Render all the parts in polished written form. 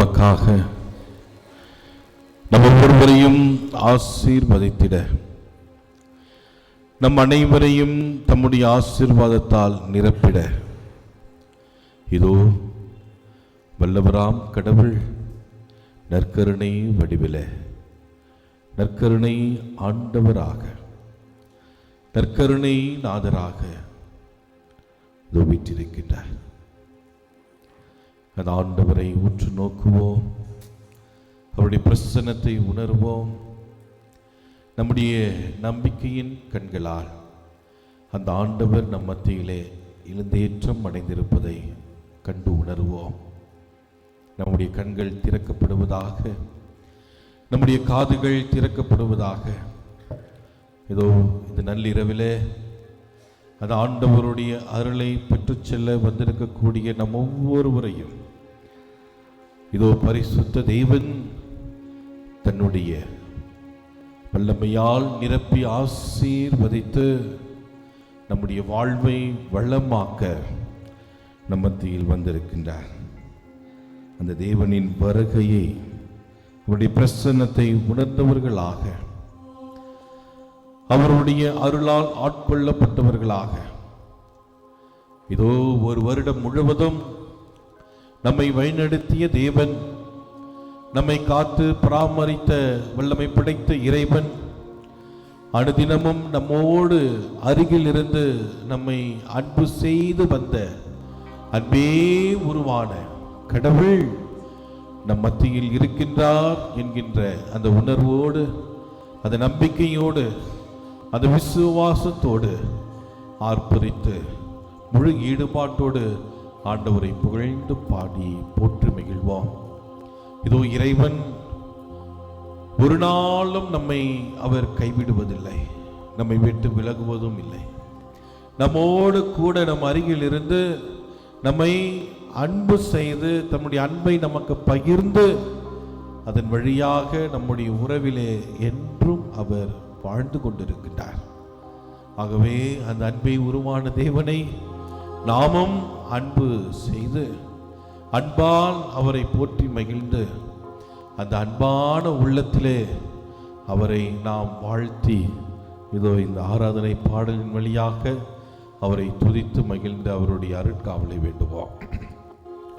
நமக்காக நம் ஒவ்வொருவரையும் ஆசீர்வதித்திட நம் அனைவரையும் தம்முடைய ஆசீர்வாதத்தால் நிரப்பிட இதோ வல்லவராம் கடவுள் நற்கருணை வடிவில நற்கருணை ஆண்டவராக நற்கருணை நாதராக இதோ வீற்றிருக்கின்றார். அந்த ஆண்டவரை உற்று நோக்குவோம், அவருடைய பிரசன்னத்தை உணர்வோம். நம்முடைய நம்பிக்கையின் கண்களால் அந்த ஆண்டவர் நம் மத்தியிலே எழுந்தேற்றம் அடைந்திருப்பதை கண்டு உணர்வோம். நம்முடைய கண்கள் திறக்கப்படுவதாக, நம்முடைய காதுகள் திறக்கப்படுவதாக. இதோ இந்த நள்ளிரவிலே அந்த ஆண்டவருடைய அருளை பெற்றுச் செல்ல வந்திருக்கக்கூடிய நம் ஒவ்வொருவரையும் இதோ பரிசுத்த தேவன் தன்னுடைய வல்லமையால் நிரப்பி ஆசீர்வதித்து நம்முடைய வாழ்வை வளமாக்க நம் மத்தியில் வந்திருக்கின்றார். அந்த தேவனின் வருகையை, அவருடைய பிரசன்னத்தை உணர்ந்தவர்களாக, அவருடைய அருளால் ஆட்கொள்ளப்பட்டவர்களாக இதோ ஒரு வருடம் முழுவதும் நம்மை வழிநடத்திய தேவன், நம்மை காத்து பராமரித்த வல்லமை படைத்த இறைவன், அனுதினமும் நம்மோடு அருகில் இருந்து நம்மை அன்பு செய்து வந்த அன்பே உருவான கடவுள் நம் மத்தியில் இருக்கின்றார் என்கின்ற அந்த உணர்வோடு, அந்த நம்பிக்கையோடு, அந்த விசுவாசத்தோடு ஆர்ப்பரித்து முழு ஈடுபாட்டோடு ஆண்டவரை புகழ்ந்து பாடி போற்றி மகிழ்வோம். இதோ இறைவன் ஒரு நாளும் நம்மை அவர் கைவிடுவதில்லை, நம்மை விட்டு விலகுவதும் இல்லை. நம்மோடு கூட நம் அருகில் இருந்து நம்மை அன்பு செய்து தம்முடைய அன்பை நமக்கு பகிர்ந்து அதன் வழியாக நம்முடைய உறவிலே என்றும் அவர் வாழ்ந்து கொண்டிருக்கின்றார். ஆகவே அந்த அன்பை உருவான தேவனை நாமும் அன்பு செய்து அன்பால் அவரை போற்றி மகிழ்ந்து அந்த அன்பான உள்ளத்திலே அவரை நாம் வாழ்த்தி இதோ இந்த ஆராதனை பாடலின் வழியாக அவரை துதித்து மகிழ்ந்து அவருடைய அருட்காவலை வேண்டுவோம்.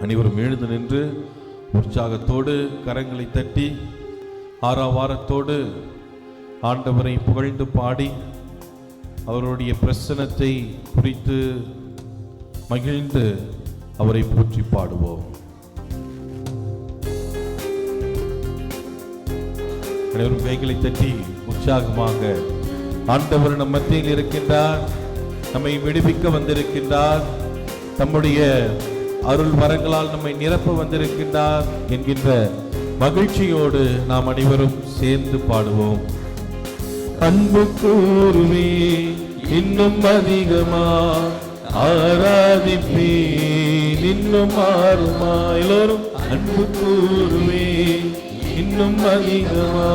அனைவரும் எழுந்து நின்று உற்சாகத்தோடு கரங்களை தட்டி ஆரவாரத்தோடு ஆண்டவரை புகழ்ந்து பாடி அவருடைய பிரசன்னத்தை குறித்து மகிழ்ந்து அவரை போற்றி பாடுவோம். அனைவரும் கைகளை தட்டி உற்சாகமாக ஆண்டவர் நம் மத்தியில் இருக்கின்றார், நம்மை விடுவிக்க வந்திருக்கின்றார், தம்முடைய அருள் வரங்களால் நம்மை நிரப்ப வந்திருக்கின்றார் என்கின்ற மகிழ்ச்சியோடு நாம் அனைவரும் சேர்ந்து பாடுவோம். அன்பு கூறுவே இன்னும் அதிகமா ஆராதிப்பேன் இன்னும் மாறுமா. எல்லோரும் அன்பு கூறுவே இன்னும் அதிகமா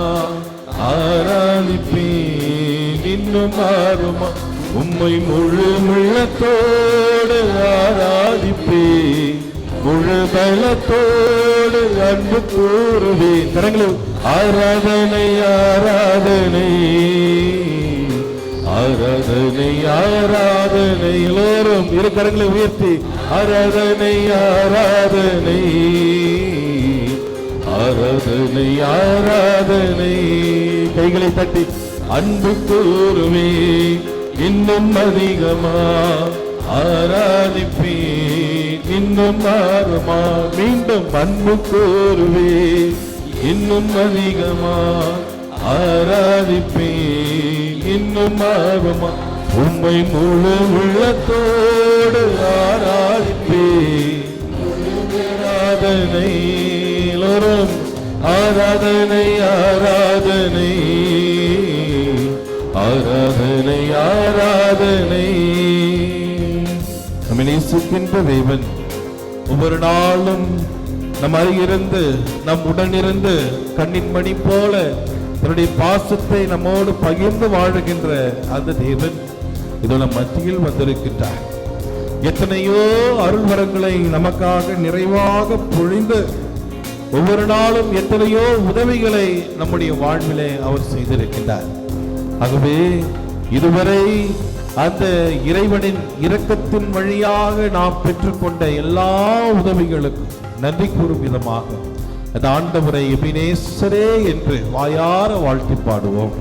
ஆராதிப்பேன் இன்னும் மாறுமா. உம்மை முழு உள்ளத்தோடு ஆராதிப்பேன் முழு பலத்தோடு அன்பு கூறுவே. கரங்களும் ஆராதனை ஆராதனை ஆராதனை ஆராதனை. எல்லோரும் இரு கரங்களை உயர்த்தி ஆராதனை ஆராதனை ஆராதனை ஆராதனை. கைகளை தட்டி அன்பு கூறுவே இன்னும் அதிகமா ஆராதிப்பேன் இன்னும் மாறுமா. மீண்டும் அன்பு கூறுவே இன்னும் அதிகமா ஆராதிப்பேன் இன்னும் மாறுமா. உம்மை முழு உள்ளத்தோடு ஆராதிப்பேன் ஆராதனை. எல்லோரும் ஆராதனை ஆராதனை ஆராதனை ஆராதனை. நம்மை நேசிக்கின்ற தேவன் ஒவ்வொரு நாளும் நம் அருகிருந்து நம் உடனிருந்து கண்ணின் மணி போல தன்னுடைய பாசத்தை நம்மோடு பகிர்ந்து வாழுகின்ற அந்த தேவன் இதோ நம் மத்தியில் வந்திருக்கின்றார். எத்தனையோ அருள் வரங்களை நமக்காக நிறைவாக பொழிந்து ஒவ்வொரு நாளும் எத்தனையோ உதவிகளை நம்முடைய வாழ்விலே அவர் செய்திருக்கின்றார். ஆகவே இதுவரை அந்த இறைவனின் இரக்கத்தின் வழியாக நாம் பெற்றுக்கொண்ட எல்லா உதவிகளுக்கும் நன்றி கூறும் விதமாக அந்த ஆண்டவரை எபினேசரே என்று வாயார வாழ்த்தி பாடுவோம்.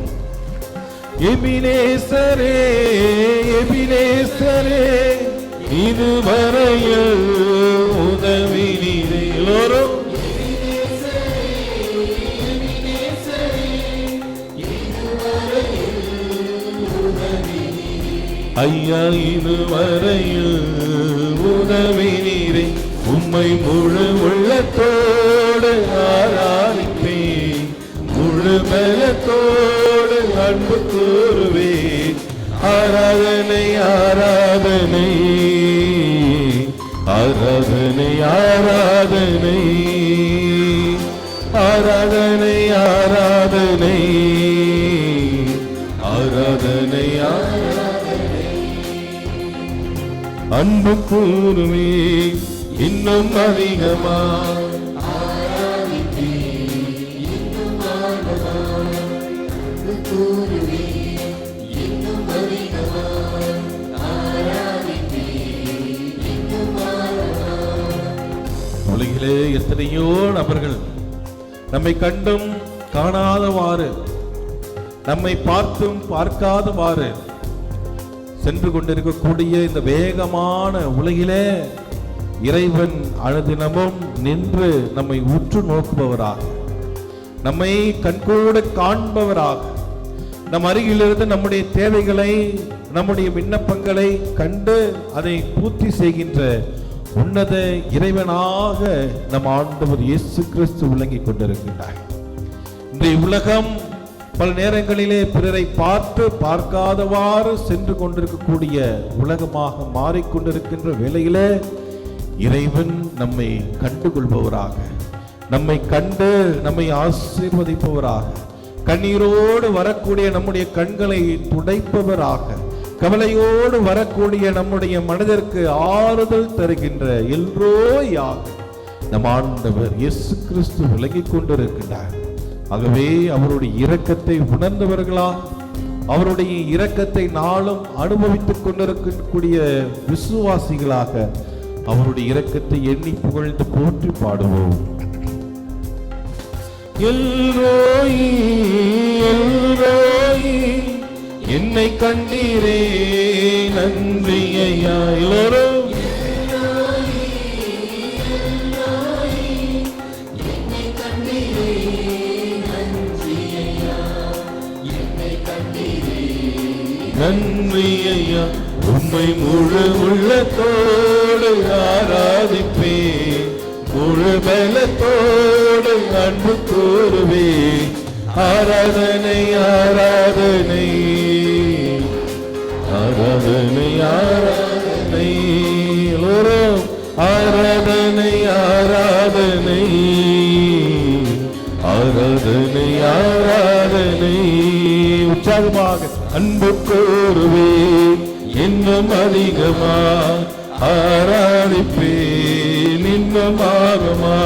எபினேசரே எபினேசரே இதுவரையில் உதவி நீரே. எல்லோரும் ஐயா இதுவரையில் உதவி நீரே. உம்மை முழு உள்ளத்தோடு ஆராதிப்பேன், முழு பலத்தோடு அன்பு கூறுவேன். ஆராதனை ஆராதனை ஆராதனை ஆராதனை ஆராதனை ஆராதனை ஆராதனை ஆராதனை அன்பு கூறுவேன் இன்னும் அதிகமா. உலகிலே எத்தனையோ நபர்கள் நம்மை கண்டும் காணாதவாறு, நம்மை பார்த்தும் பார்க்காதவாறு சென்று கொண்டிருக்கக்கூடிய இந்த வேகமான உலகிலே இறைவன் அனுதினமும் நின்று நம்மை உற்று நோக்குபவராக, நம்மை கண்கூட காண்பவராக, நம் அருகிலிருந்து நம்முடைய தேவைகளை, நம்முடைய விண்ணப்பங்களை கண்டு அதை பூர்த்தி செய்கின்ற உன்னத இறைவனாக நம் ஆண்டவர் இயேசு கிறிஸ்து விளங்கிக் கொண்டிருக்கின்றார். இன்றைய உலகம் பல நேரங்களிலே பிறரை பார்த்து பார்க்காதவாறு சென்று கொண்டிருக்கக்கூடிய உலகமாக மாறிக்கொண்டிருக்கின்ற வேளையிலே இறைவன் நம்மை கண்டுகொள்பவராக, நம்மை கண்டு நம்மை ஆசீர்வதிப்பவராக, கண்ணீரோடு வரக்கூடிய நம்முடைய கண்களை துடைப்பவராக, கவலையோடு வரக்கூடிய நம்முடைய மனதிற்கு ஆறுதல் தருகின்ற எல்லோயாக நம் ஆண்டவர் இயேசு கிறிஸ்து விலகிக் கொண்டிருக்கின்றார். ஆகவே அவருடைய இரக்கத்தை உணர்ந்தவர்களா, அவருடைய இரக்கத்தை நாளும் அனுபவித்துக் கொண்டிருக்கக்கூடிய விசுவாசிகளாக அவருடைய இரக்கத்தை எண்ணி புகழ்ந்து போற்றி பாடுவோம். எல்ரோயி எல்ரோயி என்னை கண்டீரே நன்றி ஐயா. எல்லோரும் நன்றி ஐயா. உம்மை முழு உள்ளத்தோடு ஆராதிப்பேன், முழு பலத்தோடு அன்பு கூறுவேன். ஆராதனை ஆராதனை ஆராதனை ஆராதனை எல்லோரும் ஆராதனை ஆராதனை ஆராதனை ஆராதனை உற்சாகமாக அன்பு கூறுவேன் இன்னும் அதிகமா. ஆராதிப்பேன் இன்னும் ஆகமா.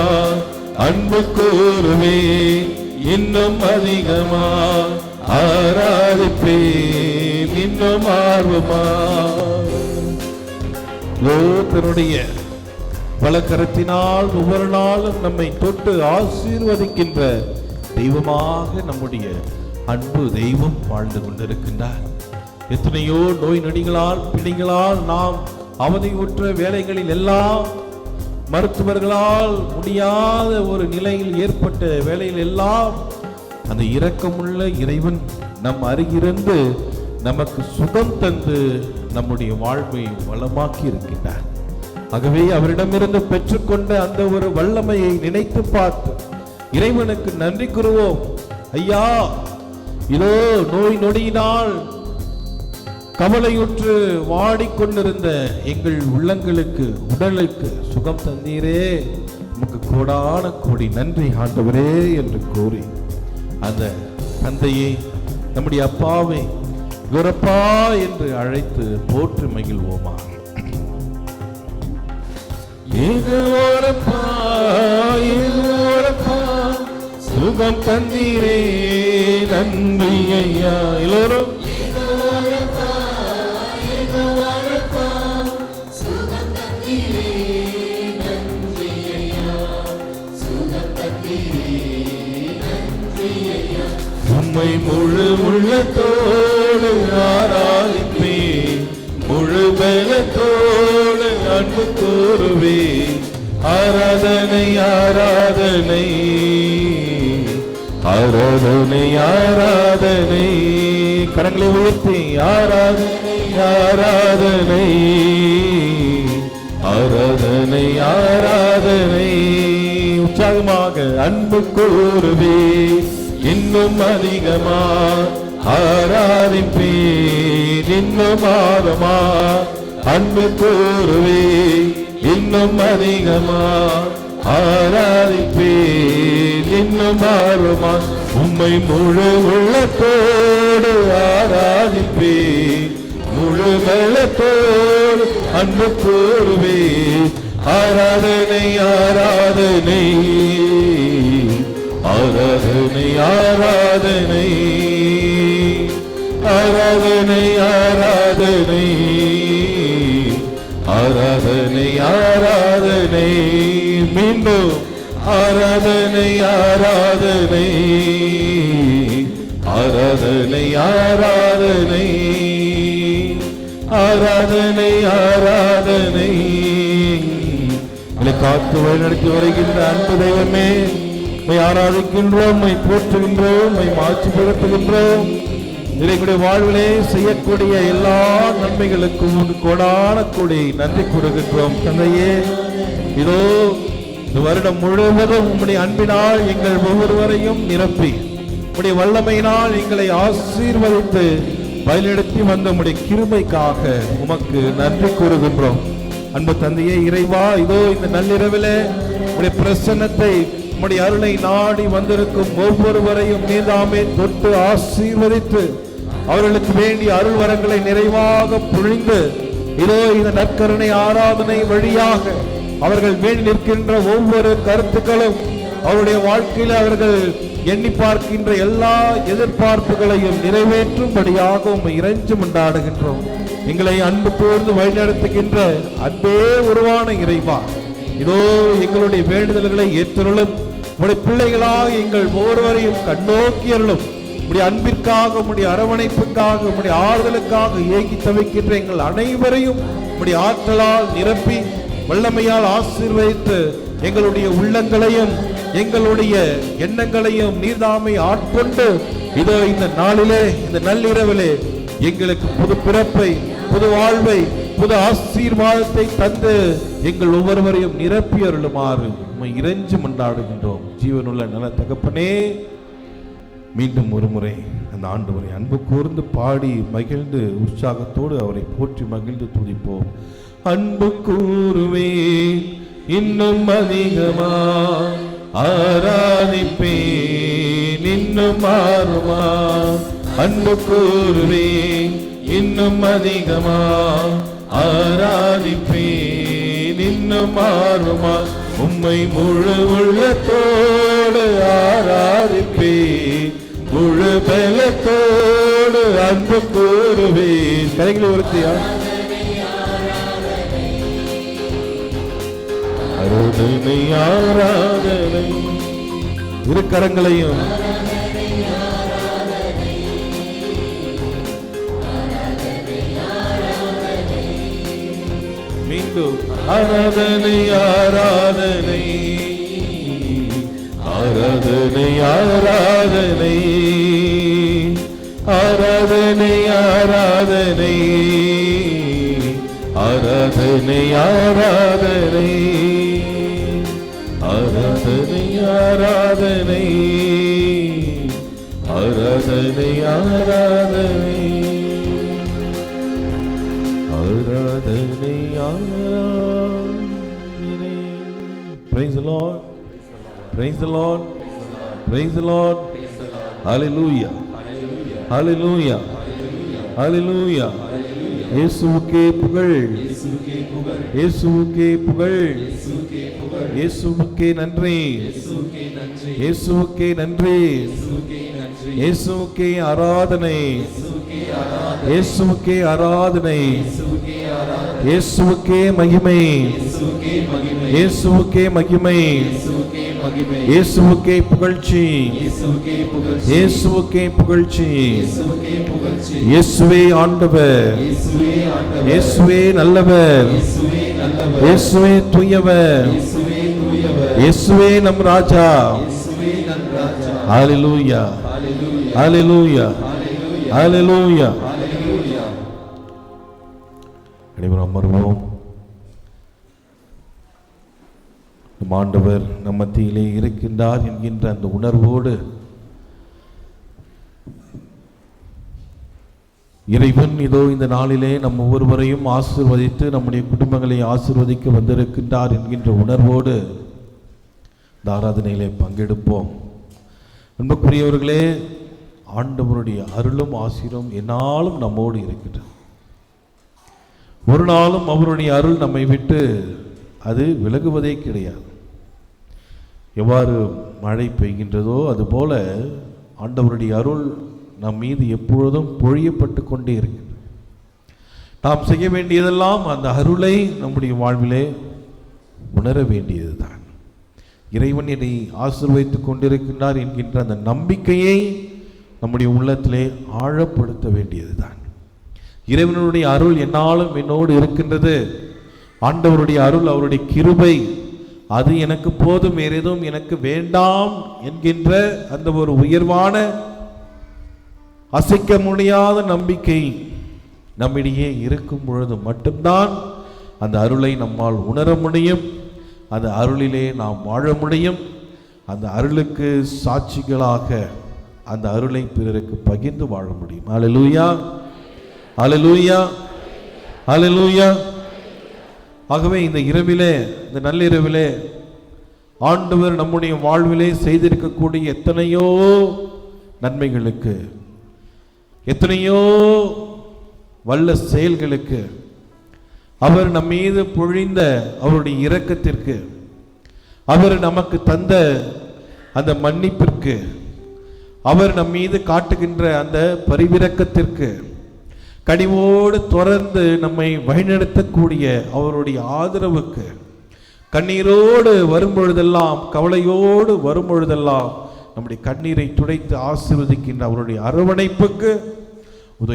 அன்பு கூறுவேன் இன்னும் அதிகமா. ஆராதிப்பேன் இன்னும் ஆர்வமா. தன்னுடைய பலகரத்தினால் ஒவ்வொரு நாளும் நம்மை தொட்டு ஆசீர்வதிக்கின்ற தெய்வமாக நம்முடைய அன்பு தெய்வம் வாழ்ந்து கொண்டிருக்கின்றார். எத்தனையோ நோய் நொடிகளால் பிணிகளால் நாம் அவதியுற்ற வேலைகளில் எல்லாம், மருத்துவர்களால் முடியாத ஒரு நிலையில் ஏற்பட்ட வேலையில் எல்லாம் அந்த இரக்கமுள்ள இறைவன் நம் அருகிருந்து நமக்கு சுகம் தந்து நம்முடைய வாழ்வை வளமாக்கி இருக்கின்றார். ஆகவே அவரிடமிருந்து பெற்றுக்கொண்ட அந்த ஒரு வல்லமையை நினைத்து பார்த்து இறைவனுக்கு நன்றி கூறுவோம். ஐயா, இதோ நோய் நொடியினால் கவலையுற்று வாடிக்கொண்டிருந்த எங்கள் உள்ளங்களுக்கு, உடலுக்கு சுகம் தந்தீரே, நமக்கு கோடான கோடி நன்றி ஆண்டவரே என்று கூறி அந்த தந்தையை, நம்முடைய அப்பாவை குரப்பா என்று அழைத்து போற்றி மகிழ்வோமா. ஏகோரப்பா ஏகோரப்பா சுகம் தந்தீரே நன்றி ஐயா. எல்லோரும் உம்மை முழு உள்ளத்தோடு ஆராதிப்பேன், முழு பலத்தோடு அன்பு கூறுவேன். ஆராதனை ஆராதனை ஆராதனை ஆராதனை. கரங்களை உயர்த்தி ஆராதனை ஆராதனை ஆராதனை ஆராதனை. உற்சாகமாக அன்பு கூறுவேன், இன்னும் அதிகமா ஆராதிப்பேன், இன்னும் ஆழமா அன்பு கூறுவேன், இன்னும் அதிகமா ஆராதிப்பேன், இன்னும் ஆழமா. உம்மை முழு உள்ளத்தோடு ஆராதிப்பேன், முழு பலத்தோடு அன்பு கூறுவேன். ஆராதனை ஆராதனை ஆராதனை ஆராதனை ஆராதனை ஆராதனை ஆராதனை ஆராதனை. மீண்டும் ஆராதனை ஆராதனை ஆராதனை ஆராதனை ஆராதனை ஆராதனை. காத்து வழிநடத்தி வருகின்ற அன்பு தெய்வமே, ஆராதிக்கின்றோம், போற்றுகின்றோம், மாட்சிப்படுத்துகின்றோம். இறைவனுடைய வாழ்விலே செய்யக்கூடிய எல்லா நன்மைகளுக்கும் கொடான கூடி நன்றி கூறுகின்றோம். தந்தையே, இதோ இந்த வருடம் முழுவதும் உம்முடைய அன்பினால் எங்கள் ஒவ்வொருவரையும் நிரப்பி உம்முடைய வல்லமையினால் எங்களை ஆசீர்வதித்து வழிநடத்தி வந்த உம்முடைய கிருபைக்காக உமக்கு நன்றி கூறுகின்றோம். அன்பு தந்தையே, இறைவா, இதோ இந்த நள்ளிரவிலே உம்முடைய பிரசன்னத்தை, உம்முடைய அருளை நாடி வந்திருக்கும் ஒவ்வொருவரையும் நீதாமே தொட்டு ஆசீர்வதித்து அவர்களுக்கு வேண்டிய அருள் வரங்களை நிறைவாக பொழிந்து இதோ இந்த நற்கருணை ஆராதனை வழியாக அவர்கள் வேண்டி நிற்கின்ற ஒவ்வொரு கருத்துக்களும் அவருடைய வாழ்க்கையில் அவர்கள் எண்ணி பார்க்கின்ற எல்லா எதிர்பார்ப்புகளையும் நிறைவேற்றும்படியாக உம்மை இறைஞ்சி கொண்டாடுகின்றோம். எங்களை அன்பு கூர்ந்து வழிநடத்துகின்ற அன்பே உருவான இறைவா, இதோ எங்களுடைய வேண்டுதல்களை ஏற்றருளும். உடைய பிள்ளைகளாக எங்கள் ஒவ்வொருவரையும் கண்ணோக்கியருளும். உடைய அன்பிற்காக, உடைய அரவணைப்புக்காக, உடைய ஆறுதலுக்காக ஏகி தவிக்கின்ற எங்கள் அனைவரையும் உடைய ஆற்றலால் நிரப்பி வல்லமையால் ஆசீர்வதித்து எங்களுடைய உள்ளங்களையும் எங்களுடைய எண்ணங்களையும் நீர்தாமை ஆட்கொண்டு இதோ இந்த நாளிலே, இந்த நள்ளிரவிலே எங்களுக்கு புது பிறப்பை, புது வாழ்வை, புது ஆசீர்வாதத்தை தந்து எங்கள் ஒவ்வொருவரையும் நிரப்பி அருளுமாறு உம்மை இறைஞ்சி மன்றாடுகின்றோம். ஜீவனுள்ள நல்ல தகப்பனே, மீண்டும் ஒரு முறை அந்த ஆண்டவரை அன்பு கூர்ந்து பாடி மகிழ்ந்து உற்சாகத்தோடு அவரை போற்றி மகிழ்ந்து துதிப்போம். அன்பு கூறுவேன், இன்னும் அதிகமா ஆராதிப்பேன், இன்னும் ஆர்வமா அன்பு கூறுவேன், இன்னும் அதிகமா ஆராதிப்பேன், இன்னும் ஆர்வமா உம்மை முழு உள்ளத்தோடு ஆராதிப்பேன், முழு பலத்தோடு அன்பு கூறுவேன். கரைகளை ஒருத்தியா ஆராதனை ஆராதனை. இரு கரங்களையும் மீண்டும் ஆராதனை ஆராதனை ஆராதனை ஆராதனை ஆராதனை ஆராதனை ஆராதனை ஆராதனை ஆராதனை ஆராதனை ஆராதனை ஆராதனை ஆராதனை ஆராதனை. Praise the Lord, praise the Lord, praise the Lord. Hallelujah, hallelujah, hallelujah. இயேசுவுக்கே புகழ், இயேசுவுக்கே புகழ், இயேசுவுக்கே நன்றி, இயேசுவுக்கே நன்றி, இயேசுவுக்கே ஆராதனை, இயேசுவுக்கே ஆராதனை, இயேசுவுக்கே மகிமை, இயேசுவுக்கே மகிமை, இயேசுவுக்கே புகழ்ச்சி, இயேசுவுக்கே புகழ்ச்சி. இயேசுவே ஆண்டவர், இயேசுவே நல்லவர், இயேசுவே தூயவர், இயேசுவே நம் ராஜா. ஹல்லேலூயா, ஹல்லேலூயா, ஹல்லேலூயா. அனைவரும் அமர்வோம். நம் ஆண்டவர் நம் மத்தியிலே இருக்கின்றார் என்கின்ற அந்த உணர்வோடு இறைவன் இதோ இந்த நாளிலே நம் ஒவ்வொருவரையும் ஆசீர்வதித்து நம்முடைய குடும்பங்களை ஆசீர்வதிக்க வந்திருக்கின்றார் என்கின்ற உணர்வோடு இந்த ஆராதனையிலே பங்கெடுப்போம். அன்புக்குரியவர்களே, ஆண்டவருடைய அருளும் ஆசீரும் என்னாலும் நம்மோடு இருக்கின்றது. ஒரு நாளும் அவருடைய அருள் நம்மை விட்டு அது விலகுவதே கிடையாது. எவ்வாறு மழை பெய்கின்றதோ அதுபோல ஆண்டவருடைய அருள் நம் மீது எப்பொழுதும் பொழியப்பட்டு கொண்டே இருக்கின்றது. நாம் செய்ய வேண்டியதெல்லாம் அந்த அருளை நம்முடைய வாழ்விலே உணர வேண்டியதுதான். இறைவன் என்னை ஆசீர்வதித்துக் கொண்டிருக்கின்றார் என்கின்ற அந்த நம்பிக்கையை நம்முடைய உள்ளத்திலே ஆழப்படுத்த வேண்டியதுதான். இறைவனுடைய அருள் என்னாலும் என்னோடு இருக்கின்றது, ஆண்டவருடைய அருள், அவருடைய கிருபை, அது எனக்கு போதும், வேறு எதுவும் எனக்கு வேண்டாம் என்கின்ற அந்த ஒரு உயர்வான அசைக்க முடியாத நம்பிக்கை நம்மிடையே இருக்கும் பொழுது மட்டும்தான் அந்த அருளை நம்மால் உணர முடியும், அந்த அருளிலே நாம் வாழ முடியும், அந்த அருளுக்கு சாட்சிகளாக அந்த அருளை பிறருக்கு பகிர்ந்து வாழ முடியும். அல்லேலூயா, அல்லேலூயா, அல்லேலூயா. ஆகவே இந்த இரவிலே, இந்த நள்ளிரவிலே ஆண்டவர் நம்முடைய வாழ்விலே செய்திருக்கக்கூடிய எத்தனையோ நன்மைகளுக்கு, எத்தனையோ வல்ல செயல்களுக்கு, அவர் நம் மீது பொழிந்த அவருடைய இரக்கத்திற்கு, அவர் நமக்கு தந்த அந்த மன்னிப்பிற்கு, அவர் நம் மீது காட்டுகின்ற அந்த பரிவிரக்கத்திற்கு, கனிவோடு தொடர்ந்து நம்மை வழிநடத்தக்கூடிய அவருடைய ஆதரவுக்கு, கண்ணீரோடு வரும்பொழுதெல்லாம், கவலையோடு வரும்பொழுதெல்லாம் நம்முடைய கண்ணீரை துடைத்து ஆசீர்வதிக்கின்ற அவருடைய அரவணைப்புக்கு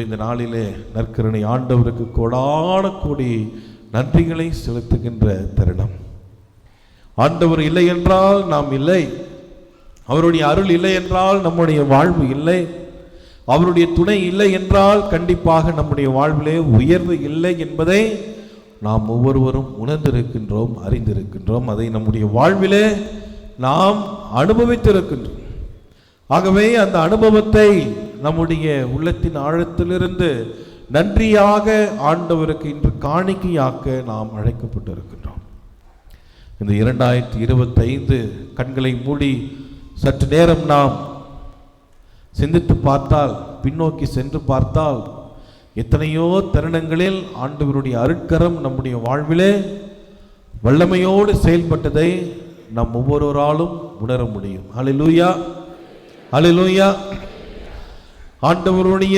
இந்த நாளிலே நற்கருணை ஆண்டவருக்கு கோடான கோடி நன்றிகளை செலுத்துகின்ற தருணம். ஆண்டவர் இல்லை என்றால் நாம் இல்லை, அவருடைய அருள் இல்லை என்றால் நம்முடைய வாழ்வு இல்லை, அவருடைய துணை இல்லை என்றால் கண்டிப்பாக நம்முடைய வாழ்விலே உயர்வு இல்லை என்பதை நாம் ஒவ்வொருவரும் உணர்ந்திருக்கின்றோம், அறிந்திருக்கின்றோம். அதை நம்முடைய வாழ்விலே நாம் அனுபவித்திருக்கின்றோம். ஆகவே அந்த அனுபவத்தை நம்முடைய உள்ளத்தின் ஆழத்திலிருந்து நன்றியாக ஆண்டவருக்கு இன்று காணிக்கையாக்க நாம் அழைக்கப்பட்டிருக்கின்றோம். இந்த 2025 கண்களை மூடி சற்று நேரம் நாம் சிந்தித்து பார்த்தால், பின்னோக்கி சென்று பார்த்தால், எத்தனையோ தருணங்களில் ஆண்டவருடைய அருட்கரம் நம்முடைய வாழ்விலே வல்லமையோடு செயல்பட்டதை நாம் ஒவ்வொருவராலும் உணர முடியும். அல்லேலூயா, அல்லேலூயா. ஆண்டவருடைய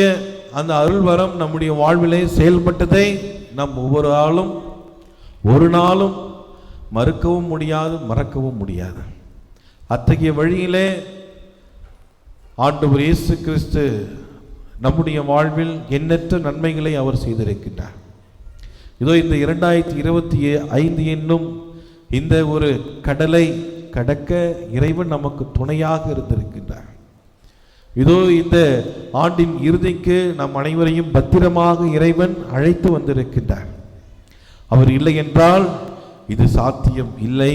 அந்த அருள் வரம் நம்முடைய வாழ்விலே செயல்பட்டதை நாம் ஒவ்வொரு ஆளும் ஒரு நாளும் மறுக்கவும் முடியாது, மறக்கவும் முடியாது. அத்தகைய வழியிலே ஆண்டவர் இயேசு கிறிஸ்து நம்முடைய வாழ்வில் எண்ணற்ற நன்மைகளை அவர் செய்திருக்கின்றார். இதோ இந்த 2025 என்னும் இந்த ஒரு கடலை கடக்க இறைவன் நமக்கு துணையாக இருந்திருக்கின்றார். இதோ இந்த ஆண்டின் இறுதிக்கு நம் அனைவரையும் பத்திரமாக இறைவன் அழைத்து வந்திருக்கின்றார். அவர் இல்லை என்றால் இது சாத்தியம் இல்லை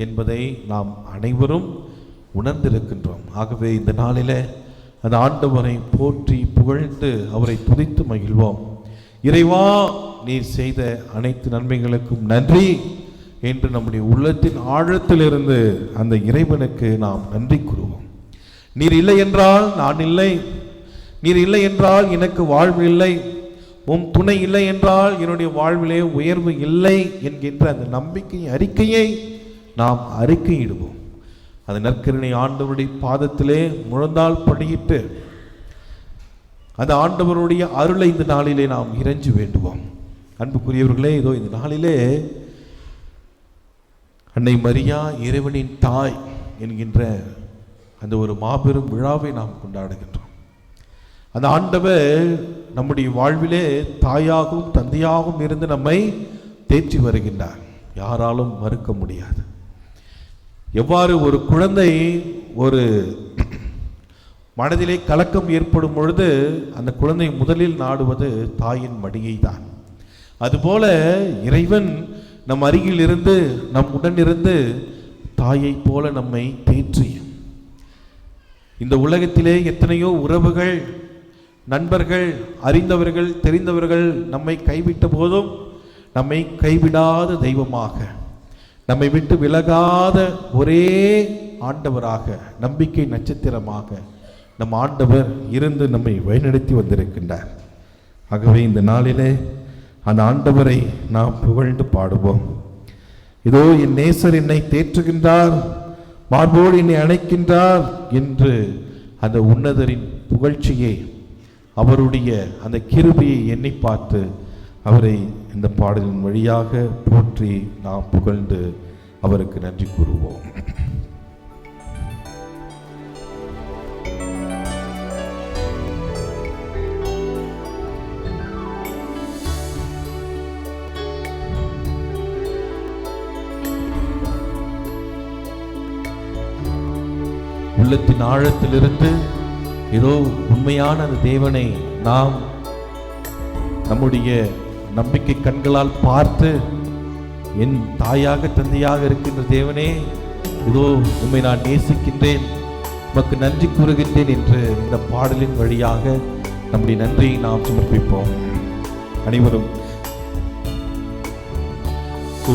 என்பதை நாம் அனைவரும் உணர்ந்திருக்கின்றோம். ஆகவே இந்த நாளிலே அந்த ஆண்டவரை போற்றி புகழ்ந்து அவரை துதித்து மகிழ்வோம். இறைவா, நீர் செய்த அனைத்து நன்மைகளுக்கும் நன்றி என்று நம்முடைய உள்ளத்தின் ஆழத்திலிருந்து அந்த இறைவனுக்கு நாம் நன்றி கூறுவோம். நீர் இல்லை என்றால் நான் இல்லை, நீர் இல்லை என்றால் எனக்கு வாழ்வு இல்லை, உம் துணை இல்லை என்றால் என்னுடைய வாழ்விலே உயர்வு இல்லை என்கின்ற அந்த நம்பிக்கை அறிக்கையை நாம் அறிக்கையிடுவோம். அந்த நற்கருணை ஆண்டவருடைய பாதத்திலே முழந்தால் படியிட்டு அந்த ஆண்டவருடைய அருளை இந்த நாளிலே நாம் இறைஞ்சி வேண்டுவோம். அன்புக்குரியவர்களே, இதோ இந்த நாளிலே அன்னை மரியா இறைவனின் தாய் என்கின்ற அந்த ஒரு மாபெரும் விழாவை நாம் கொண்டாடுகின்றோம். அந்த ஆண்டவர் நம்முடைய வாழ்விலே தாயாகவும் தந்தையாகவும் இருந்து நம்மை தேற்றி வருகின்றார். யாராலும் மறுக்க முடியாது. எவ்வாறு ஒரு குழந்தை ஒரு மனதிலே கலக்கம் ஏற்படும் பொழுது அந்த குழந்தை முதலில் நாடுவது தாயின் மடியை தான். அதுபோல இறைவன் நம் அருகில் இருந்து நம் உடன் இருந்து தாயை போல நம்மை தேற்றி, இந்த உலகத்திலே எத்தனையோ உறவுகள், நண்பர்கள், அறிந்தவர்கள், தெரிந்தவர்கள் நம்மை கைவிட்ட போதும் நம்மை கைவிடாத தெய்வமாக, நம்மை விட்டு விலகாத ஒரே ஆண்டவராக, நம்பிக்கை நட்சத்திரமாக நம் ஆண்டவர் இருந்து நம்மை வழிநடத்தி வந்திருக்கின்றார். ஆகவே இந்த நாளிலே அந்த ஆண்டவரை நாம் புகழ்ந்து பாடுவோம். இதோ என் நேசர் என்னை தேற்றுகின்றார், மார்போடு என்னை அணைக்கின்றார் என்று அந்த உன்னதரின் புகழ்ச்சியை, அவருடைய அந்த கிருபையை எண்ணி பார்த்து அவரை இந்த பாடலின் வழியாக போற்றி நாம் புகழ்ந்து அவருக்கு நன்றி கூறுவோம். உள்ளத்தின் ஆழத்திலிருந்து ஏதோ உண்மையான அந்த தேவனை நாம் நம்முடைய நம்பிக்கை கண்களால் பார்த்து, என் தாயாக தந்தையாக இருக்கின்ற தேவனே, இதோ உண்மை நான் நேசிக்கின்றேன், உமக்கு நன்றி கூறுகின்றேன் என்று இந்த பாடலின் வழியாக நம்முடைய நன்றியை நாம் சமர்ப்பிப்போம். அனைவரும்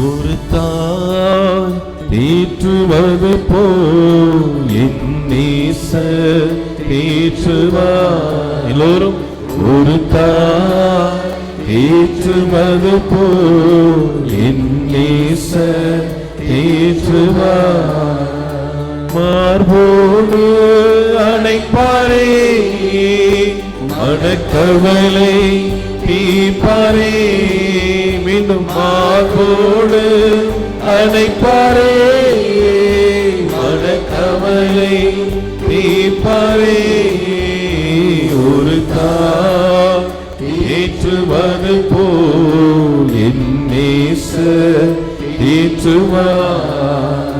ஒரு தாய் தேற்றுவது போல் என் நேசர் தேற்றுவார். எல்லோரும் ஒரு தாய் தேற்றுவது போல் என் நேசர் தேற்றுவார். மார்போடு அணைப்பாரே, மனக்கவலை தீர்ப்பாரே. மீண்டும் மார்போடு அணைப்பாரே, மனக்கவலை தீர்ப்பாரே. ஒரு தாய் தேற்றுவது போல் என் நேசர் தேற்றுவார்.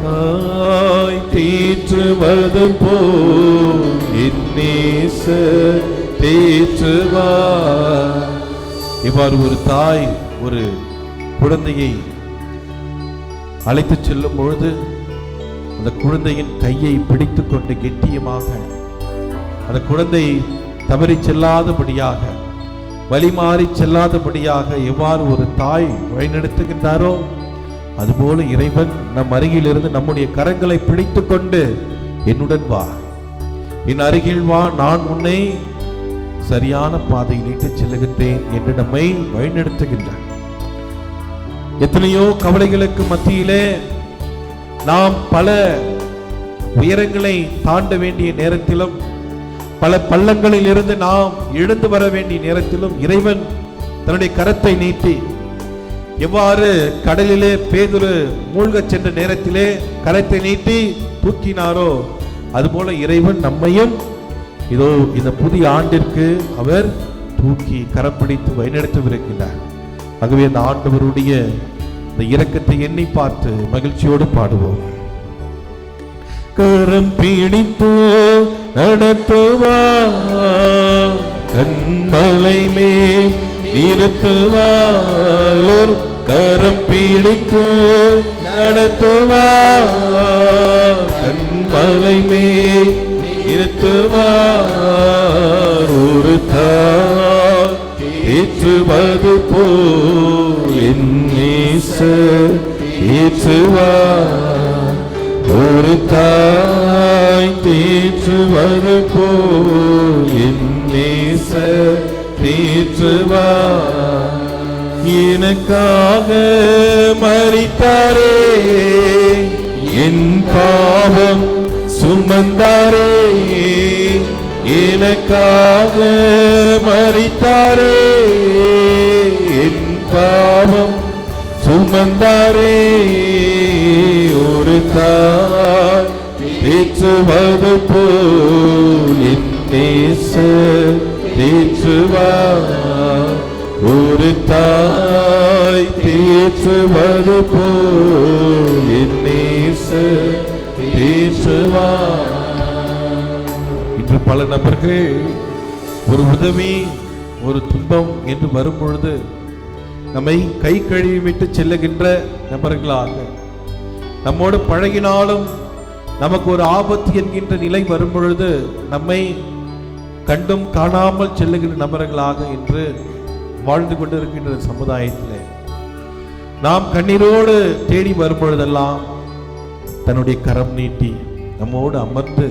தாய் தேற்றுவது போல் என் நேசர் தேற்றுவார். இவ்வாறு ஒரு தாய் ஒரு குழந்தையை அழைத்து செல்லும் பொழுது அந்த குழந்தையின் கையை பிடித்துக் கொண்டு கெட்டியமாக அந்த குழந்தை தவறி செல்லாதபடியாக, வழிமாறி செல்லாதபடியாக எவ்வாறு ஒரு தாய் வழிநடத்துகின்றாரோ அதுபோல இறைவன் நம் அருகில் இருந்து நம்முடைய கரங்களை பிடித்துக் கொண்டு, என்னுடன் வா, என் அருகில் வா, நான் உன்னை சரியான பாதையில் இட்டுச் செல்லுகின்றேன் என்று நம்மை வழிநடத்துகின்றார். எத்தனையோ கவலைகளுக்கு மத்தியிலே நாம் பல உயரங்களை தாண்ட வேண்டிய நேரத்திலும், பல பள்ளங்களில் இருந்து நாம் எழுந்து வர வேண்டிய நேரத்திலும் இறைவன் தன்னுடைய கரத்தை நீட்டி, எவ்வாறு கடலிலே பேதுரு மூழ்கச் சென்ற நேரத்திலே கரத்தை நீட்டி தூக்கினாரோ அதுபோல இறைவன் நம்மையும் இதோ இந்த புதிய ஆண்டிற்கு அவர் தூக்கி கரப்பிடித்து வழிநடத்தவிருக்கிறார். ஆகவே அந்த ஆண்டவருடைய இந்த இரக்கத்தை எண்ணி பார்த்து மகிழ்ச்சியோடு பாடுவோம். கரம் பிடித்து நடத்துவார், கண்மலை மேல் இருத்துவார். கரம் பிடித்து நடத்துவார், கண்மலை மேல் இருத்துவார். ஒரு தாய் ஏற்றுவது போல் என் நேசர் ஏற்றுவார். ஒரு தாய் தேற்றுவது போல் என் நேசர் தேற்றுவார். எனக்காக மரித்தாரே, என் பாவம் சுமந்தாரே, எனக்காக மரித்தாரே, என் பாவம் சுமந்தாரே. ஒரு தாய் தேற்றுவது போல் என் நேசர் தேற்றுவார். ஒரு தாய் தேற்றுவது போல் என் நேசர் தேற்றுவார். இன்று பல நபர்கள் ஒரு உதவி, ஒரு துன்பம் என்று வரும் பொழுது நம்மை கை கழுவி விட்டு செல்லுகின்ற நபர்களாக, நம்மோடு பழகினாலும் நமக்கு ஒரு ஆபத்து என்கின்ற நிலை வரும் பொழுது நம்மை கண்டும் காணாமல் செல்லுகின்ற நபர்களாக இன்று வாழ்ந்து கொண்டிருக்கின்ற சமுதாயத்தில் நாம் கண்ணீரோடு தேடி வரும் பொழுதெல்லாம் தன்னுடைய கரம் நீட்டி நம்மோடு அமர்ந்து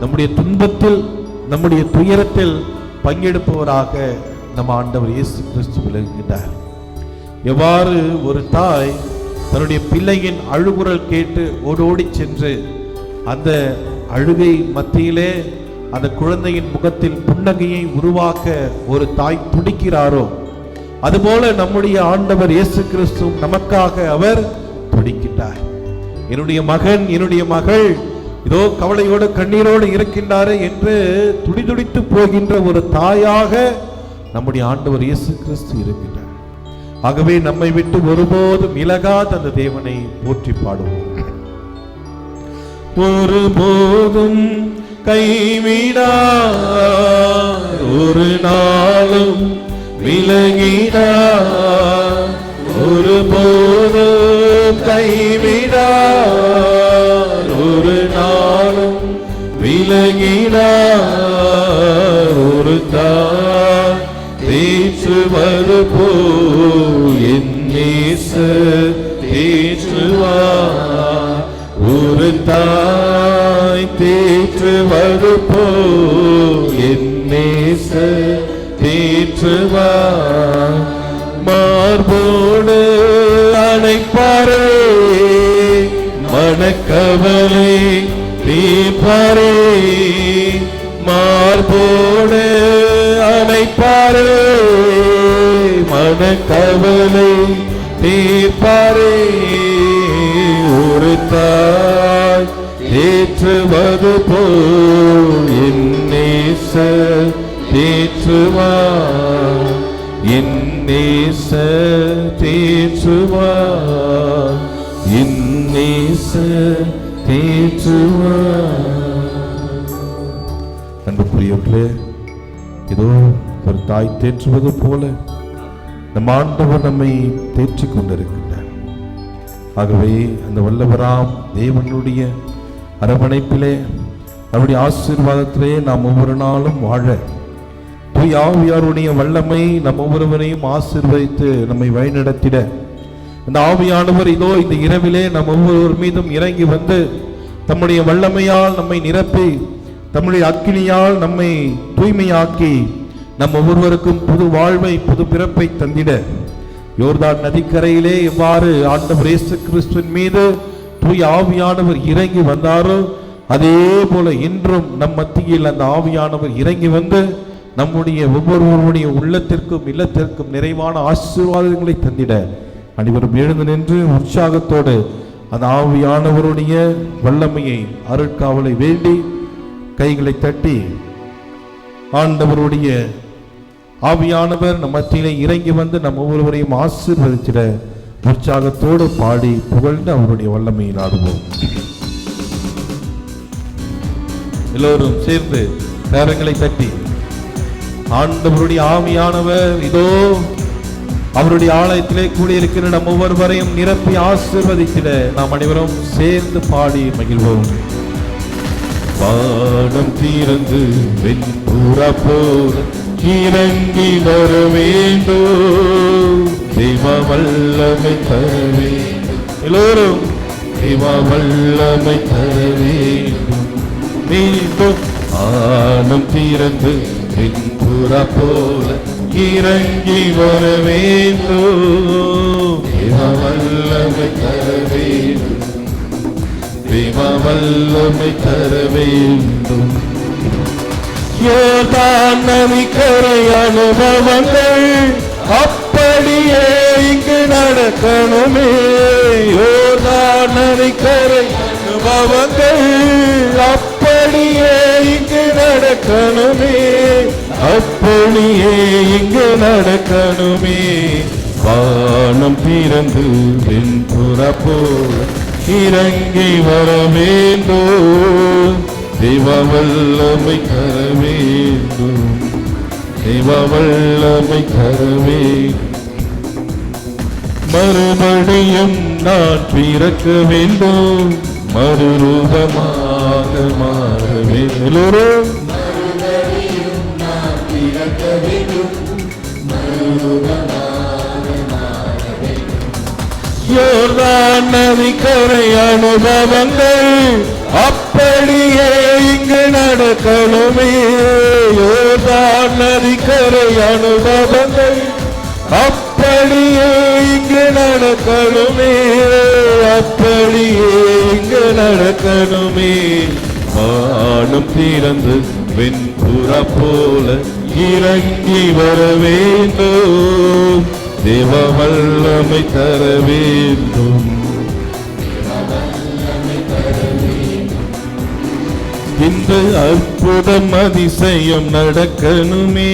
நம்முடைய துன்பத்தில், நம்முடைய துயரத்தில் பங்கெடுப்பவராக நம் ஆண்டவர் இயேசு கிறிஸ்து விளங்குகிறார். எவ்வாறு ஒரு தாய் தன்னுடைய பிள்ளையின் அழுகுரல் கேட்டு ஓடோடி சென்று அந்த அழுகை மத்தியிலே அந்த குழந்தையின் முகத்தில் புன்னகையை உருவாக்க ஒரு தாய் துடிக்கிறாரோ, அதுபோல நம்முடைய ஆண்டவர் இயேசு கிறிஸ்து நமக்காக அவர் துடிக்கிறார். என்னுடைய மகன், என்னுடைய மகள் இதோ கவலையோடு கண்ணீரோடு இருக்கின்றாரே என்று துடிதுடித்து போகின்ற ஒரு தாயாக நம்முடைய ஆண்டவர் இயேசு கிறிஸ்து இருக்கின்றார். ஆகவே நம்மை விட்டு ஒருபோதும் விலகாத அந்த தேவனை போற்றி பாடுவோம். ஒருபோதும் கைவிடார், ஒரு நாளும் விலகினார். ஒருபோதும் கைவிடார், ஒரு நாளும் விலகினார். ஒரு தாய் தேற்றுவது போல் என் நேசர் தேற்றுவார். ஒரு தாய் தேற்றுவது போல் என் நேசர் தேற்றுவார். மார்போடு அணைப்பாரே, மனக்கவலை தீர்ப்பாரே. மார்போடு அணைப்பாரே, மனக்கவலை தீர்ப்பாரே. ஒரு தாய் தேற்றுவது போல் என் நேசர் தேற்றுவார். என் நேசர் தேற்றுவார். என் நேசர் தேற்றுவார். அன்புக்குரியவர்களே, இதோ ஒரு தாய் தேற்றுவது போல நம் ஆண்டவர் நம்மை தேற்றிக் கொண்டிருக்கின்றார். ஆகவே அந்த வல்லவராம் தேவனுடைய அரவணைப்பிலே, அவருடைய ஆசீர்வாதத்திலே நாம் ஒவ்வொரு நாளும் வாழ தூய ஆவியாருடைய வல்லமை நம் ஒவ்வொருவரையும் ஆசீர்வதித்து நம்மை வழிநடத்திட அந்த ஆவியானவர் இதோ இந்த இரவிலே நம் ஒவ்வொருவர் மீதும் இறங்கி வந்து தம்முடைய வல்லமையால் நம்மை நிரப்பி, தம்முடைய அக்கினியால் நம்மை தூய்மையாக்கி நம் ஒவ்வொருவருக்கும் புது வாழ்வை, புது பிறப்பை தந்திட யோர்தான் நதிக்கரையிலே எவ்வாறு ஆண்டவர் இயேசு கிறிஸ்துவின் மீது தூய ஆவியானவர் இறங்கி வந்தாரோ, அதே போல இன்றும் நம் மத்தியில் அந்த ஆவியானவர் இறங்கி வந்து நம்முடைய ஒவ்வொருவருடைய உள்ளத்திற்கும் இல்லத்திற்கும் நிறைவான ஆசீர்வாதங்களை தந்திட அனைவரும் எழுந்து நின்று உற்சாகத்தோடு அந்த ஆவியானவருடைய வல்லமையை, அருட்காவலை வேண்டி கைகளை தட்டி ஆண்டவருடைய ஆவியானவர் நம் மத்தியிலே இறங்கி வந்து நம் ஒவ்வொருவரையும் ஆசீர்வதித்திட உற்சாகத்தோடு பாடி புகழ்ந்து அவருடைய வல்லமையை நாடுவோம். எல்லோரும் சேர்ந்து கரங்களை தட்டி ஆண்டவருடைய ஆவியானவர் இதோ அவருடைய ஆலயத்திலே கூடியிருக்கிற நம் ஒவ்வொருவரையும் நிரப்பி ஆசீர்வதித்திட நாம் அனைவரும் சேர்ந்து பாடி மகிழ்வோம். வானம் திறந்து வெண்புறா போல இறங்கி வர வேண்டும், தேவ வல்லமை தர வேண்டும். எல்லோரும் தேவ வல்லமை தர வேண்டும். மீண்டும் வானம் திறந்து வெண்புறா போல இறங்கி வர வேண்டும். தேவ வல்லமை தர வேண்டும், தேவ வல்லமை தர வேண்டும். யோர்தான் நதிக்கரை அனுபவங்கள் அப்படியே இங்கு நடக்கணுமே. யோர்தான் நதிக்கரை அனுபவங்கள் அப்படியே இங்கு நடக்கணுமே, அப்படியே இங்கு நடக்கணுமே. வானம் திறந்து வெண்புறா போல் இறங்கி வர வேண்டும். தேவ வல்லமை தர வேண்டும், தேவ வல்லமை தர வேண்டும். மறுபடியும் நான் பிறக்க வேண்டும், மறுரூபமாக மாற வேண்டும். எல்லோரும் மறுபடியும் நான் பிறக்க வேண்டும், மறுரூபமாக மாற வேண்டும். யோர்தான் நதிக்கரை அனுபவங்கள் அப்படியே இங்கு நடக்கணுமே. யோர்தான் நதிக்கரை அனுபவங்கள் அப்படியே இங்கு நடக்கணுமே, அப்படியே இங்கு நடக்கணுமே. வானம் திறந்து வெண்புறா போல இறங்கி வர வேண்டும். தேவ வல்லமை தர வேண்டும், இந்த அற்புதம் அதிசயம் நடக்கணுமே.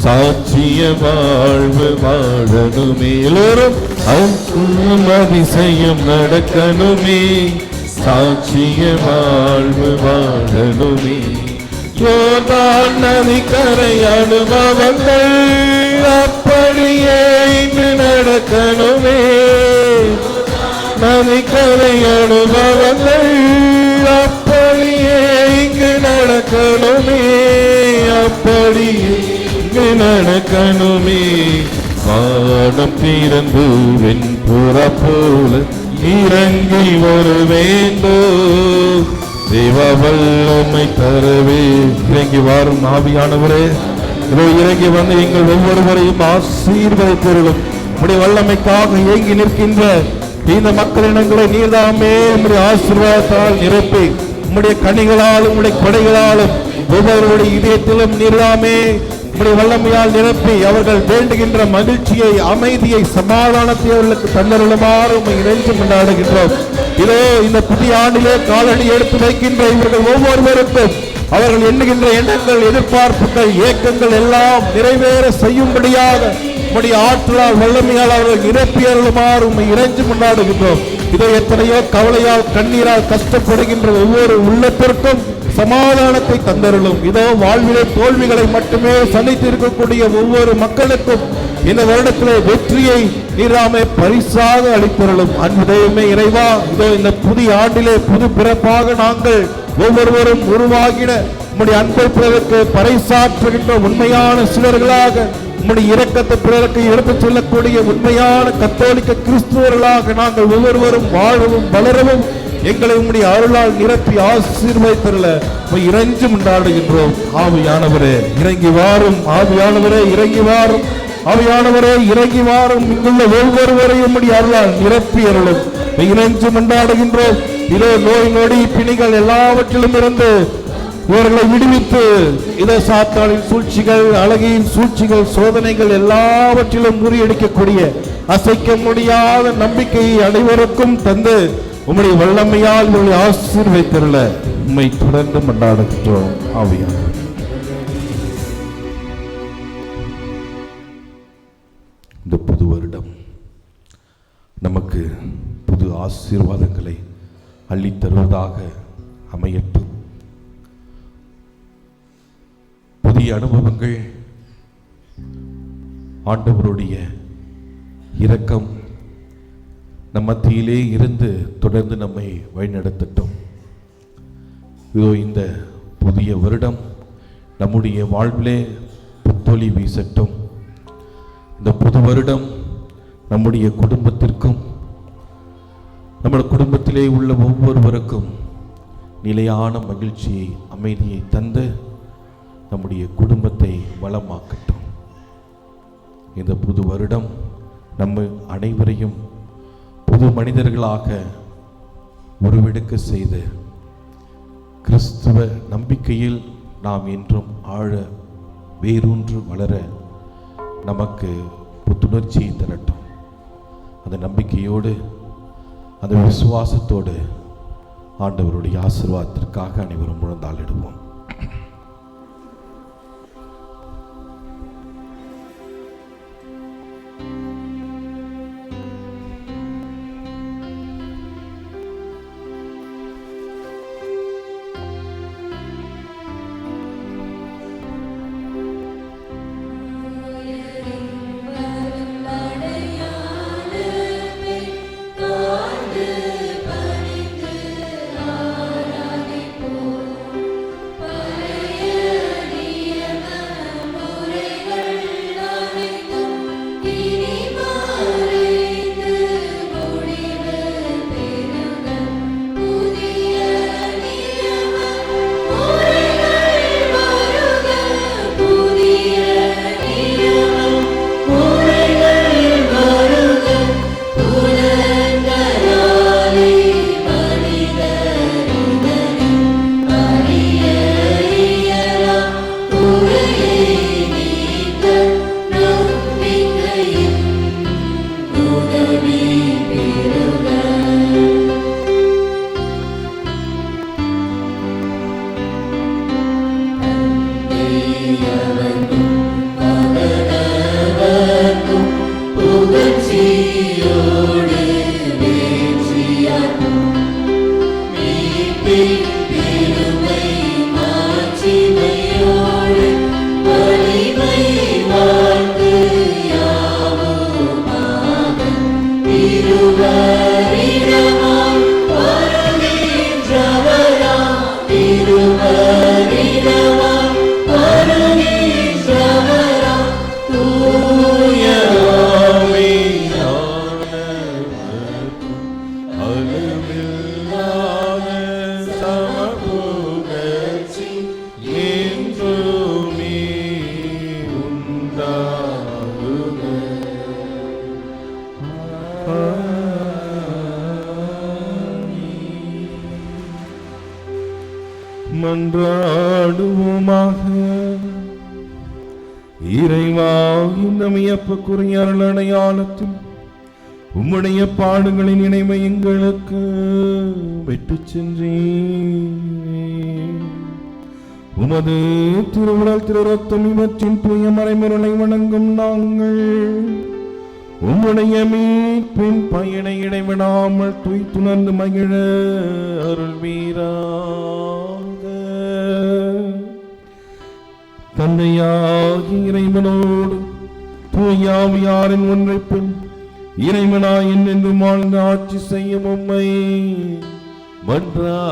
சாட்சிய வாழ்வு வாழணுமே. எல்லோரும் அற்புதம் அதிசயம் நடக்கணுமே, சாட்சிய வாழ்வு வாழணுமே. யோர்தான் நதிக்கரை அனுபவங்கள் அப்படியே இன்று நடக்கணுமே. நதிக்கரை அனுபவங்கள் அப்படியே இங்கு நடக்கணுமே, அப்படியே இங்கு நடக்கணுமே. வானம் திறந்து வெண்புறா போல இறங்கி வர வேண்டும். தேவ வல்லமை தரவே. இறங்கி வாரும் ஆவியானவரே, இதோ இறங்கி வந்து எங்கள் ஒவ்வொருவரையும் ஆசீர்வதித்தீர்களும். உடைய வல்லமைக்காக ஏங்கி நிற்கின்ற இந்த மக்களினங்களை நீர்தாமே உம்முடைய ஆசீர்வாதத்தால் நிரப்பி, உம்முடைய கனிகளாலும் உம்முடைய கொடைகளாலும் ஒவ்வொருவருடைய இதயத்திலும் நீர்தாமே உம்முடைய வல்லமையால் நிரப்பி அவர்கள் வேண்டுகின்ற மகிழ்ச்சியை, அமைதியை, சமாதானத்தை அவர்களுக்கு தந்தருளுமாறு உம்மை இறைஞ்சி கொண்டாடுகின்றோம். இதோ இந்த புதிய ஆண்டிலே காலடி எடுத்து வைக்கின்ற இவர்கள் ஒவ்வொருவருக்கும் அவர்கள் எண்ணுகின்ற எண்ணங்கள், எதிர்பார்ப்புகள், ஏக்கங்கள் எல்லாம் நிறைவேற செய்யும்படியாக உம்முடைய ஆற்றலால் வல்லமையால் அவர்கள் நிரப்பியருளுமாறு உம்மை இறைஞ்சி கொண்டாடுகின்றோம். இதோ எத்தனையோ கவலையால் கண்ணீரால் கஷ்டப்படுகின்ற ஒவ்வொரு உள்ளத்திற்கும் சமாதானத்தை தந்தருளும். இதோ வாழ்விலே தோல்விகளை மட்டுமே சந்தித்து இருக்கக்கூடிய ஒவ்வொரு மக்களுக்கும் இந்த வருடத்திலே வெற்றியை நீராமே பரிசாக அளித்தருளும். அன்பு தெய்வமே இறைவா, இதோ இந்த புதிய ஆண்டிலே புது பிறப்பாக நாங்கள் ஒவ்வொருவரும் உருவாகின உம்முடைய அன்பை பிறருக்கு பறைசாற்றுகின்ற உண்மையான சிலர்களாக, உம்முடைய இரக்கத்தை பிறருக்கு எடுத்துச் செல்லக்கூடிய உண்மையான கத்தோலிக்க கிறிஸ்துவர்களாக நாங்கள் ஒவ்வொருவரும் வாழவும் வளரவும் எங்களை உம்முடைய அருளால் நிரப்பி ஆசீர்வதித்தருள இறைஞ்சி கொண்டாடுகின்றோம். ஆவியானவரே இறங்கி வாரும், ஆவியானவரே இறங்கி வாரும், ஆவியானவரே இறங்கி வாரும். இங்குள்ள ஒவ்வொருவரையும் உம்முடைய அருளால் நிரப்பி அருளும் இறைஞ்சி கொண்டாடுகின்றோம். இதோ நோய் நொடி பிணிகள் எல்லாவற்றிலும் இருந்து இவர்களை விடுவித்து, இதோ சாத்தானின் சூழ்ச்சிகள், அழகியின் சூழ்ச்சிகள், சோதனைகள் எல்லாவற்றிலும் முறியடிக்கக்கூடிய அசைக்க முடியாத நம்பிக்கையை அனைவருக்கும் தந்து உம்முடைய வல்லமையால் உங்களை ஆசீர்வதித்தருள உம்மை தொடர்ந்து கொண்டாடுகின்றோம். ஆவியானவரே இந்த புது வருடம் நமக்கு புது ஆசீர்வாதங்களை அள்ளித்தருவதாக அமையட்டும். புதிய அனுபவங்கள், ஆண்டவருடைய இரக்கம் நம் மத்தியிலே இருந்து தொடர்ந்து நம்மை வழிநடத்தட்டும். இதோ இந்த புதிய வருடம் நம்முடைய வாழ்விலே புத்தொளி வீசட்டும். இந்த புது வருடம் நம்முடைய குடும்பத்திற்கும், நம்முடைய குடும்பத்திலே உள்ள ஒவ்வொருவருக்கும் நிலையான மகிழ்ச்சியை, அமைதியை தந்து நம்முடைய குடும்பத்தை வளமாக்கட்டும். இந்த புது வருடம் நம்ம அனைவரையும் புது மனிதர்களாக உருவெடுக்க செய்து கிறிஸ்துவ நம்பிக்கையில் நாம் என்றும் ஆழ வேரூன்று வளர நமக்கு புத்துணர்ச்சியை தரட்டும். அந்த நம்பிக்கையோடு அந்த விசுவாசத்தோடு ஆண்டவருடைய ஆசீர்வாதத்திற்காக அனைவரும் முழந்தாளிடுவோம். மன்றாடுவோமாக. இறைவா, இந்த வியப்புக்குரிய அருள் அடையாளத்தில் உம்முடைய பாடுகளின் நினைவை எங்களுக்கு விட்டு சென்றீர். உமது திருவுடல் திரு ரத்தம் இவற்றின் தூய மறைமுறை வணங்கும் நாங்கள் உம்முடைய மீட்பின் பயனை இடைவிடாமல் துய்த்துணர்ந்து மகிழ அருள்வீராக. தந்தையாகி இறைவனோடு தூயாவியாரின் ஒன்றைப்பில் இறைவனாய் என்றென்றும் வாழ்ந்து ஆட்சி செய்யும் உம்மை மன்றாடுகின்றோம்.